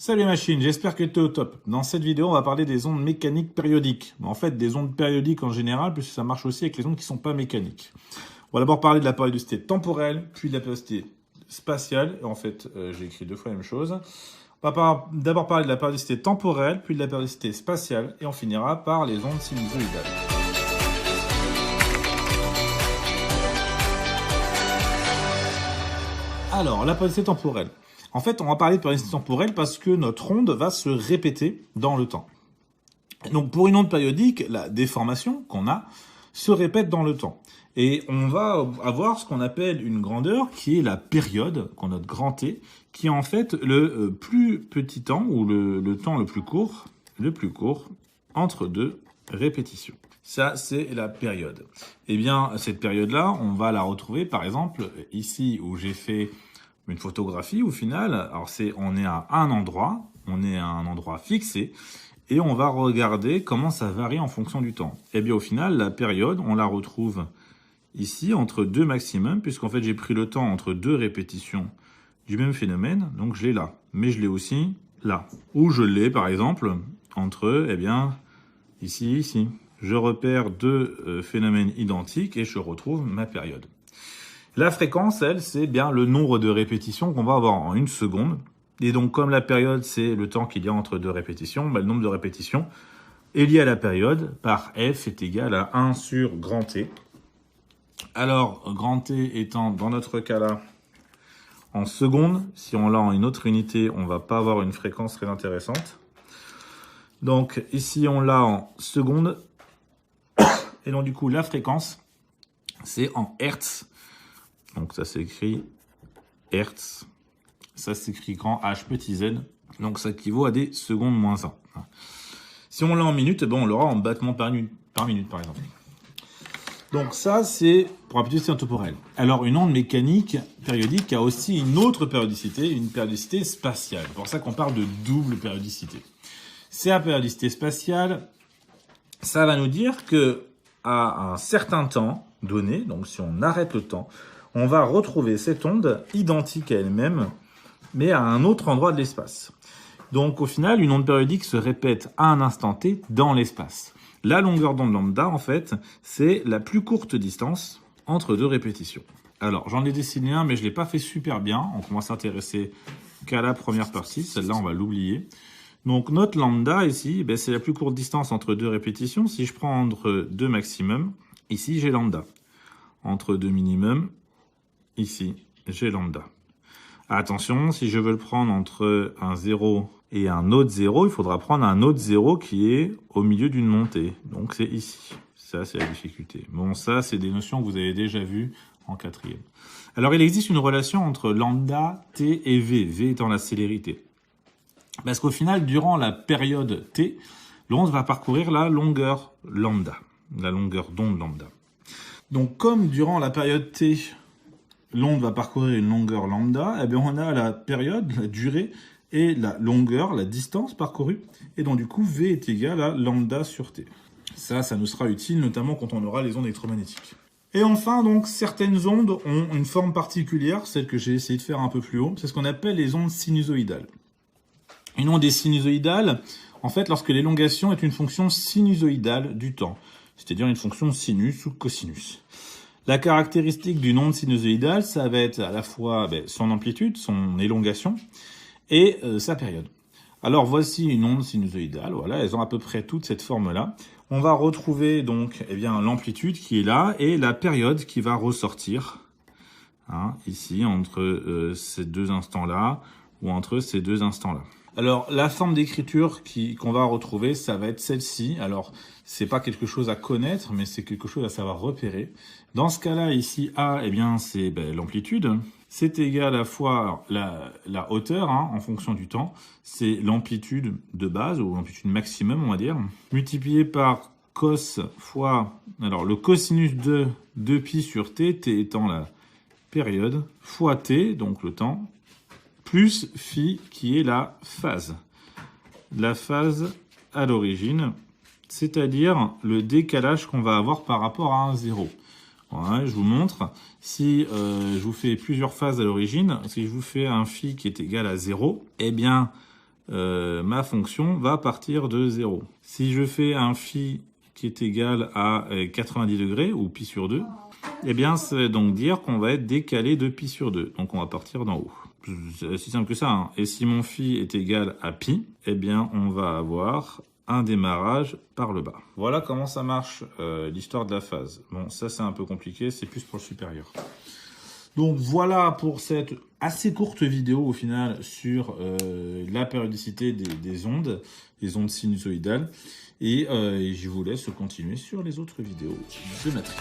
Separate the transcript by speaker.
Speaker 1: Salut machine, j'espère que tu es au top. Dans cette vidéo, on va parler des ondes mécaniques périodiques. En fait, des ondes périodiques en général, puisque ça marche aussi avec les ondes qui ne sont pas mécaniques. On va d'abord parler de la périodicité temporelle, puis de la périodicité spatiale. En fait, j'ai écrit deux fois la même chose. On va d'abord parler de la périodicité temporelle, puis de la périodicité spatiale, et on finira par les ondes sinusoïdales. Alors, la périodicité temporelle. En fait, on va parler de périodicité temporelle parce que notre onde va se répéter dans le temps. Donc, pour une onde périodique, la déformation qu'on a se répète dans le temps. Et on va avoir ce qu'on appelle une grandeur qui est la période, qu'on note grand T, qui est en fait le plus petit temps ou le temps le plus court entre deux répétitions. Ça, c'est la période. Eh bien, cette période-là, on va la retrouver, par exemple, ici où j'ai fait une photographie au final. Alors, on est à un endroit fixé, et on va regarder comment ça varie en fonction du temps. Eh bien, au final, la période, on la retrouve ici entre deux maximums, puisqu'en fait, j'ai pris le temps entre deux répétitions du même phénomène, donc je l'ai là. Mais je l'ai aussi là. Ou je l'ai, par exemple, entre, eh bien, ici et ici. Je repère deux phénomènes identiques et je retrouve ma période. La fréquence, elle, c'est bien le nombre de répétitions qu'on va avoir en une seconde. Et donc, comme la période, c'est le temps qu'il y a entre deux répétitions, le nombre de répétitions est lié à la période par F est égal à 1 sur grand T. Alors, grand T étant, dans notre cas-là, en secondes. Si on l'a en une autre unité, on va pas avoir une fréquence très intéressante. Donc, ici, on l'a en secondes. Et donc, du coup, la fréquence, c'est en Hertz. Donc, ça s'écrit Hertz. Ça s'écrit grand H petit z. Donc, ça équivaut à des secondes moins 1. Si on l'a en minutes, on l'aura en battements par minute, par exemple. Donc, ça, c'est pour la périodicité temporelle. Alors, une onde mécanique périodique a aussi une autre périodicité, une périodicité spatiale. C'est pour ça qu'on parle de double périodicité. C'est la périodicité spatiale. Ça va nous dire que à un certain temps donné, donc si on arrête le temps, on va retrouver cette onde identique à elle-même, mais à un autre endroit de l'espace. Donc au final, une onde périodique se répète à un instant T dans l'espace. La longueur d'onde lambda, en fait, c'est la plus courte distance entre deux répétitions. Alors, j'en ai dessiné un, mais je ne l'ai pas fait super bien. On commence à s'intéresser qu'à la première partie. Celle-là, on va l'oublier. Donc, notre lambda, ici, c'est la plus courte distance entre deux répétitions. Si je prends entre deux maximum, ici, j'ai lambda. Entre deux minimum, ici, j'ai lambda. Attention, si je veux le prendre entre un 0 et un autre 0, il faudra prendre un autre 0 qui est au milieu d'une montée. Donc, c'est ici. Ça, c'est la difficulté. Bon, ça, c'est des notions que vous avez déjà vues en quatrième. Alors, il existe une relation entre lambda, t et v. V étant la célérité. Parce qu'au final, durant la période t, l'onde va parcourir la longueur lambda. La longueur d'onde lambda. Donc, comme durant la période t, l'onde va parcourir une longueur lambda, eh bien on a la période, la durée et la longueur, la distance parcourue. Et donc du coup, V est égal à lambda sur T. Ça nous sera utile, notamment quand on aura les ondes électromagnétiques. Et enfin, donc, certaines ondes ont une forme particulière, celle que j'ai essayé de faire un peu plus haut. C'est ce qu'on appelle les ondes sinusoïdales. Une onde est sinusoïdale, en fait, lorsque l'élongation est une fonction sinusoïdale du temps, c'est-à-dire une fonction sinus ou cosinus. La caractéristique d'une onde sinusoïdale, ça va être à la fois son amplitude, son élongation, et sa période. Alors voici une onde sinusoïdale, voilà, elles ont à peu près toute cette forme-là. On va retrouver donc l'amplitude qui est là, et la période qui va ressortir, ici, entre ces deux instants-là, ou entre ces deux instants-là. Alors, la forme d'écriture qu'on va retrouver, ça va être celle-ci. Alors, c'est pas quelque chose à connaître, mais c'est quelque chose à savoir repérer. Dans ce cas-là, ici, A, c'est l'amplitude. C'est égal à la fois la hauteur, en fonction du temps. C'est l'amplitude de base, ou l'amplitude maximum, on va dire, multiplié par cos fois, alors le cosinus de 2pi sur t, t étant la période, fois t, donc le temps, plus phi qui est la phase. La phase à l'origine, c'est-à-dire le décalage qu'on va avoir par rapport à un 0. Voilà, je vous montre. Si je vous fais plusieurs phases à l'origine, si je vous fais un phi qui est égal à 0, eh bien, ma fonction va partir de 0. Si je fais un phi qui est égal à 90 degrés, ou pi sur 2, eh bien, ça veut donc dire qu'on va être décalé de pi sur 2. Donc, on va partir d'en haut. C'est aussi simple que ça, hein. Et si mon phi est égal à pi, eh bien, on va avoir un démarrage par le bas. Voilà comment ça marche, l'histoire de la phase. Bon, ça, c'est un peu compliqué, c'est plus pour le supérieur. Donc, voilà pour cette assez courte vidéo, au final, sur la périodicité des ondes, les ondes sinusoïdales. Et je vous laisse continuer sur les autres vidéos de matrice.